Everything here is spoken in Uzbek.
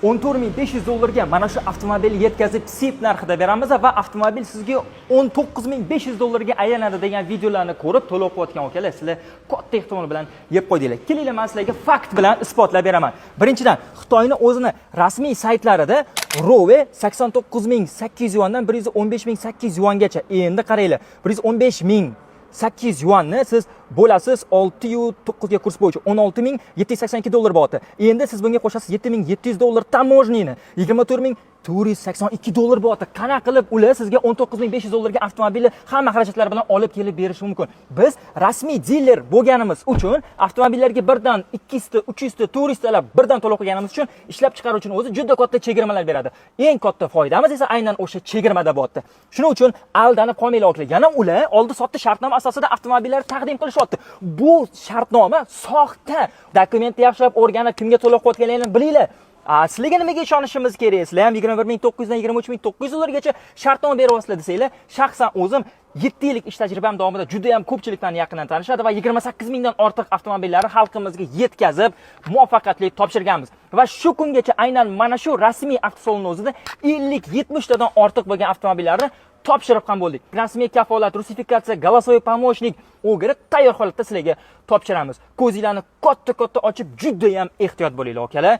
$14.500 dollarga mana shu avtomobilni yetkazib SIP narxida beramiz va avtomobil sizga $19.500 dollarga aylanadi degan videolarni ko'rib to'lib o'tgan okalar, sizlar katta ehtimol bilan yeb qo'ydinglar. Kelinglar, men sizlarga fakt bilan isbotlab beraman. Birinchidan, Xitoyning o'zini rasmiy saytlarida Rove 89.800 yuandan 115.800 yuangacha. Endi qaranglar, 115.800 yuanni siz bo'lasiz 6.9 ga kurs bo'yicha $16.782 dollar bo'lyapti. Endi siz bunga qo'shasiz $7.700 dollar tamojdnini, $24.482 dollar bo'lyapti. Qana qilib ular sizga $19.500 dollarga avtomobilni hamma xarajatlar bilan olib kelib berishi mumkin. Biz rasmiy diler bo'lganimiz uchun avtomobillarga birdan 200 ta, 300 ta, 400 talab birdan to'lov qilganimiz uchun ishlab chiqaruvchining o'zi juda katta chegirmalar beradi. Eng katta foydamiz esa aynan o'sha chegirmada bo'lyapti. Shuning uchun aldanib qolmanglar okalar. Yana ular oldi-sotdi shartnoma asosida avtomobillarni taqdim qilishyapti. Bu shartnoma soxta. Dokumentni yaxshilab o'rganib, kimga to'lov qilayotganligini bilinglar. Sizlarga nimaga ishonishimiz kerak? Sizlar ham 21.900 dan 23.900 dollargacha shartnoma beryapsizlar desanglar, shaxsan o'zim 7 yillik ish tajribam davomida juda ham ko'pchiliklarni yaqindan tanishadi va 28 mingdan ortiq avtomobillarni xalqimizga yetkazib muvaffaqiyatli topshirganmiz. Va shu kungacha aynan mana shu rasmiy avtosalonning o'zida 50-70 tadan ortiq bo'lgan avtomobillarni topshirib ham bo'ldik. Rasmiy kafolat, rusifikatsiya, голосовой помощник o'g'ri tayyor holatda sizlarga topshiramiz. Ko'zinglarni katta-katta ochib, juda ham ehtiyot bo'linglar, okalar.